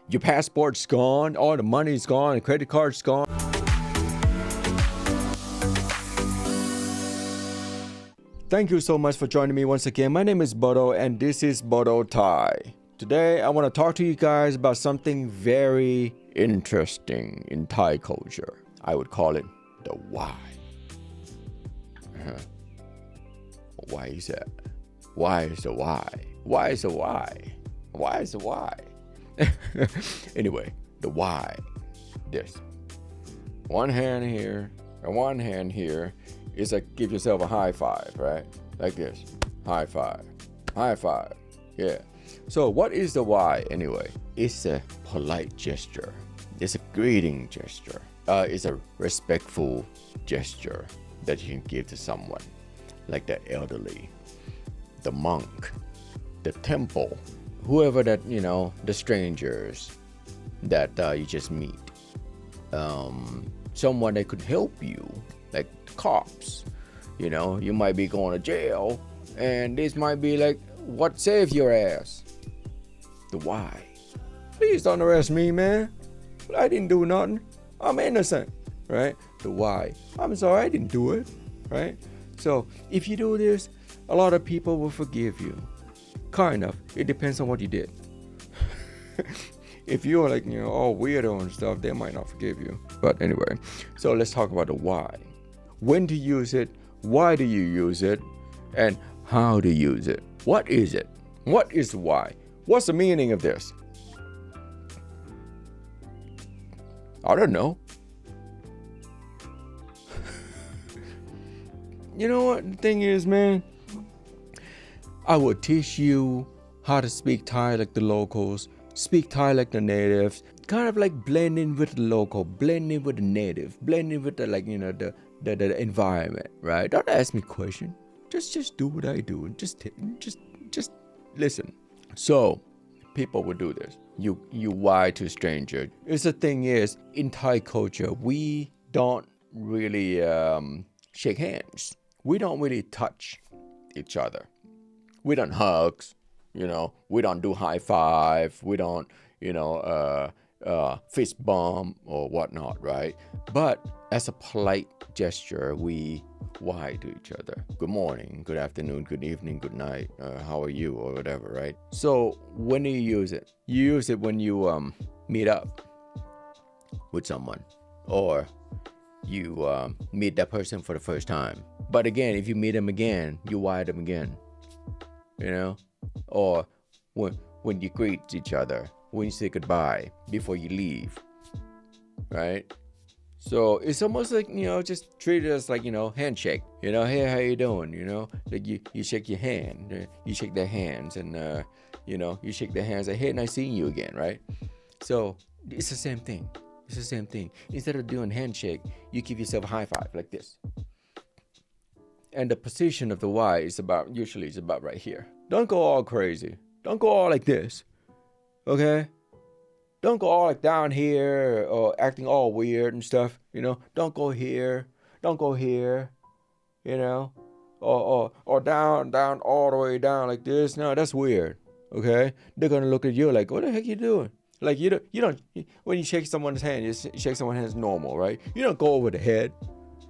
Your passport's gone, all the money's gone, the credit card's gone. Thank you so much for joining me once again. My name is Bodo and this is Bodo Thai. Today I want to talk to you guys about something very interesting in Thai culture. I would call it the why. Why is that? Why is the why? Why is the why? Why is the why? Anyway, the why. This. One hand here and one hand here is like give yourself a high five, right? Like this. High five. High five. Yeah. So what is the why anyway? It's a polite gesture. It's a greeting gesture. It's a respectful gesture that you can give to someone, like the elderly, the monk, the temple, whoever that, the strangers that you just meet. Someone that could help you, like cops. You might be going to jail, and this might be like, what saved your ass? The why. Please don't arrest me, man. I didn't do nothing. I'm innocent, right? The why. I'm sorry, I didn't do it, right? So if you do this, a lot of people will forgive you. Kind of. It depends on what you did. If you're like, all weirdo and stuff, they might not forgive you. But anyway, so let's talk about the why. When to use it, why do you use it, and how to use it? What is it? What is the why? What's the meaning of this? I don't know. You know what the thing is, man? I will teach you how to speak Thai like the locals, speak Thai like the natives, kind of like blend in with the local, blend in with the native, blend in with the the environment, right? Don't ask me questions. Just do what I do and just listen. So people will do this. You why to stranger. It's the thing is, in Thai culture, we don't really shake hands. We don't really touch each other. We don't hugs, we don't do high five, we don't, fist bump or whatnot, right? But as a polite gesture, we why to each other. Good morning, good afternoon, good evening, good night, how are you, or whatever, right? So when do you use it? You use it when you meet up with someone, or you meet that person for the first time. But again, if you meet them again, you why them again. Or when you greet each other, when you say goodbye before you leave, right? So it's almost like, just treat it as like, handshake, hey, how you doing? Like you shake your hand, you shake their hands, and you shake their hands like, hey, nice seeing you again, right? So it's the same thing. Instead of doing handshake, you give yourself a high five like this. And the position of the Y is usually about right here. Don't go all crazy. Don't go all like this. Okay? Don't go all like down here or acting all weird and stuff. Don't go here. Don't go here. Or down all the way down like this. No, that's weird. Okay? They're gonna look at you like, what the heck you doing? Like you don't when you shake someone's hand, you shake someone's hand normal, right? You don't go over the head.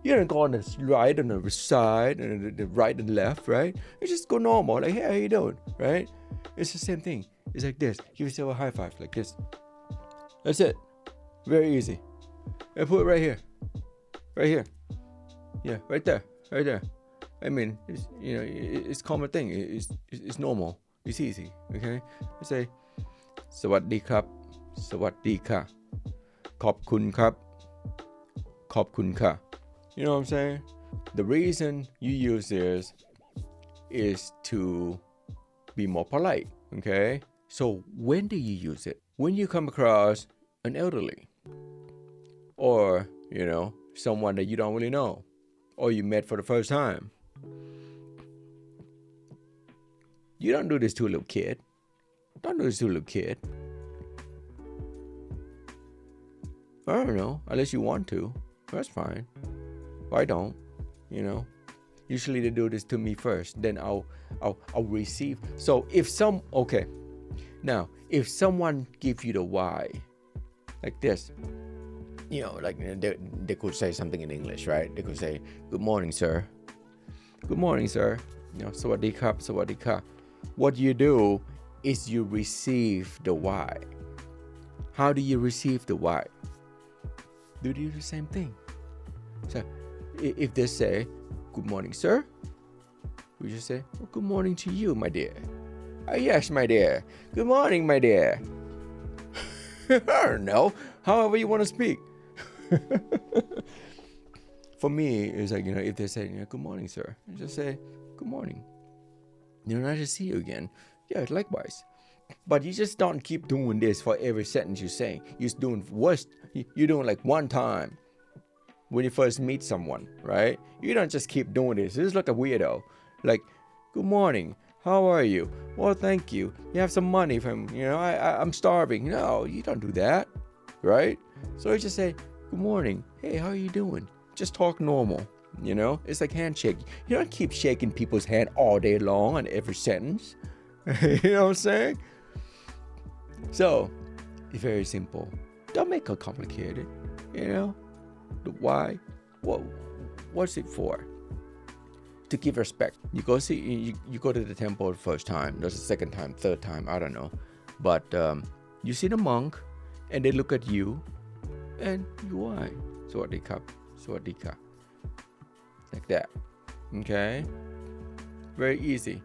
You don't go on the right and the side and the right and left, right? You just go normal, like, hey, how you doing, right? It's the same thing. It's like this. Give yourself a high five like this. That's it. Very easy. And put it right here. Right here. Yeah, right there. Right there. I mean, it's, it's common thing. It's normal. It's easy. Okay? I say, สวัสดีครับ สวัสดีค่ะ ขอบคุณครับ ขอบคุณค่ะ You know what I'm saying? The reason you use this is to be more polite, okay? So when do you use it? When you come across an elderly, or, someone that you don't really know, or you met for the first time. You don't do this to a little kid. Don't do this to a little kid. I don't know, unless you want to. That's fine. I don't, Usually they do this to me first, then I'll receive. So if Now, if someone gives you the why, like this, like they could say something in English, right? They could say, "Good morning, sir. Good morning, sir. Sawadee krap, sawadee ka." What you do is you receive the why. How do you receive the why? Do you do the same thing? So, if they say, "Good morning, sir," we just say, "Well, good morning to you, my dear." "Yes, my dear. Good morning, my dear." I don't know. However you want to speak. For me, it's like, if they say, "Good morning, sir," I just say, "Good morning. Nice to see you again." Yeah, likewise. But you just don't keep doing this for every sentence you say. You're doing like one time when you first meet someone, right? You don't just keep doing this. This is like a weirdo. Like, "Good morning. How are you?" "Well, thank you. You have some money from, I'm starving." No, you don't do that, right? So you just say, "Good morning. Hey, how are you doing?" Just talk normal, It's like handshake. You don't keep shaking people's hand all day long on every sentence. You know what I'm saying? So, it's very simple. Don't make it complicated, The why? What's it for? To give respect. You go to the temple the first time. There's a second time, third time, I don't know. But you see the monk, and they look at you, and you why? Sawadee krap, sawadee ka. Like that. Okay? Very easy.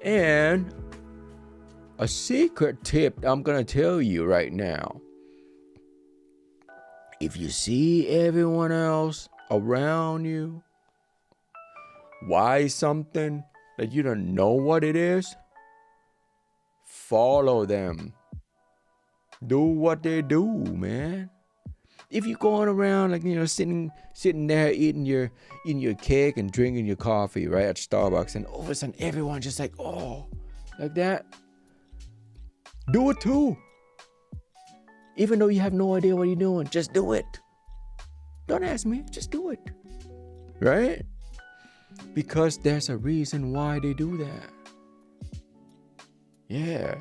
And a secret tip I'm going to tell you right now. If you see everyone else around you, why something that you don't know what it is, follow them. Do what they do, man. If you're going around like, sitting there eating your cake and drinking your coffee, right, at Starbucks, and all of a sudden everyone just like, oh, like that, do it too. Even though you have no idea what you're doing, just do it. Don't ask me, just do it. Right? Because there's a reason why they do that. Yeah.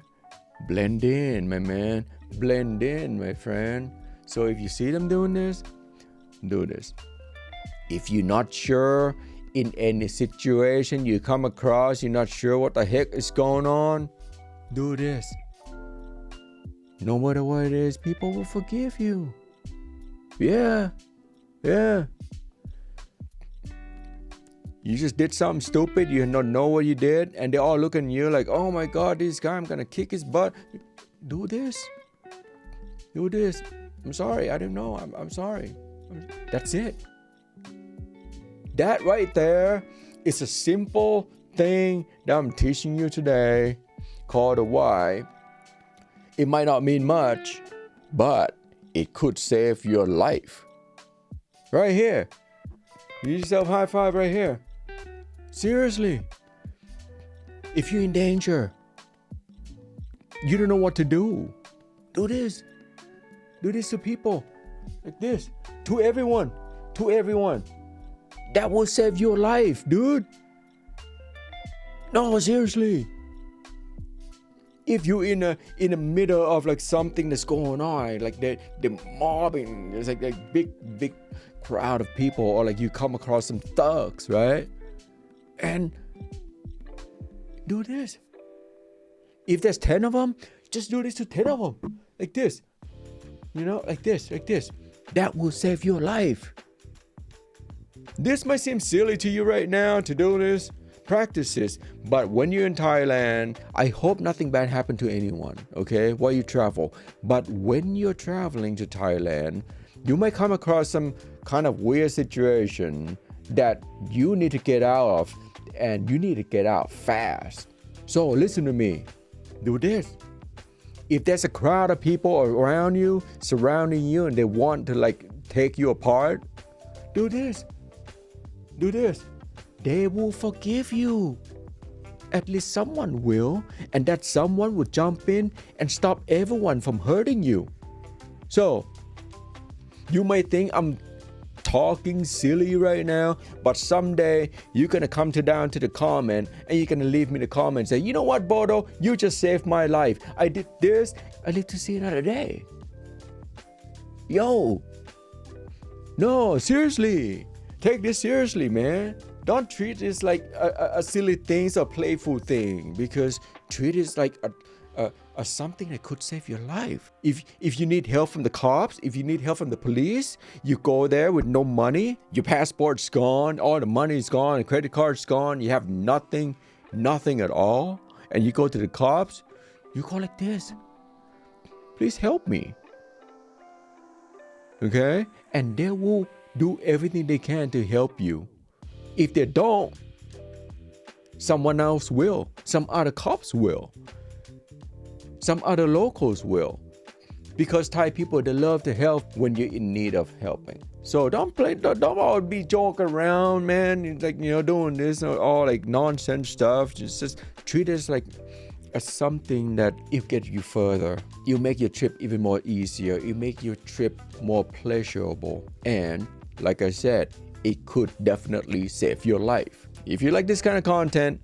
Blend in, my man. Blend in, my friend. So if you see them doing this, do this. If you're not sure in any situation you come across, you're not sure what the heck is going on, do this. No matter what it is, people will forgive you. Yeah. You just did something stupid, you don't know what you did, and they all look at you like, "Oh my God, this guy, I'm gonna kick his butt." Do this. "I'm sorry, I didn't know. I'm sorry." That's it. That right there is a simple thing that I'm teaching you today called a why. It might not mean much, but it could save your life. Right here. Give yourself a high five right here. Seriously. If you're in danger, you don't know what to do, do this. Do this to people. Like this. To everyone. That will save your life, dude. No, seriously. If you're in the middle of like something that's going on, like the mobbing, there's like a big crowd of people, or like you come across some thugs, right? And do this. If there's 10 of them, just do this to 10 of them. Like this. Like this. That will save your life. This might seem silly to you right now to do this. Practice this. But when you're in Thailand, I hope nothing bad happened to anyone, okay, while you travel. But when you're traveling to Thailand, you might come across some kind of weird situation that you need to get out of, and you need to get out fast. So listen to me. Do this. If there's a crowd of people around you, surrounding you, and they want to like take you apart, do this. They will forgive you. At least someone will, and that someone will jump in and stop everyone from hurting you. So, you may think I'm talking silly right now, but someday you're gonna come down to the comment and you're gonna leave me the comment and say, you know what, Bodo, you just saved my life. I did this, I live to see another day. Yo, no, seriously, take this seriously, man. Don't treat this like a silly thing or playful thing, because treat it like a something that could save your life. If you need help from the cops, if you need help from the police, you go there with no money, your passport's gone, all the money's gone, the credit card's gone, you have nothing at all, and you go to the cops, you go like this, please help me. Okay? And they will do everything they can to help you. If they don't, someone else will. Some other cops will. Some other locals will. Because Thai people, they love to help when you're in need of helping. So don't always be joking around, man. Like, doing this all like nonsense stuff. Just treat it as something that it gets you further. You make your trip even more easier. You make your trip more pleasurable. And like I said, it could definitely save your life. If you like this kind of content,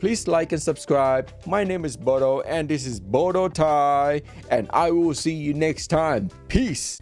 please like and subscribe. My name is Bodo and this is Bodo Thai, and I will see you next time. Peace.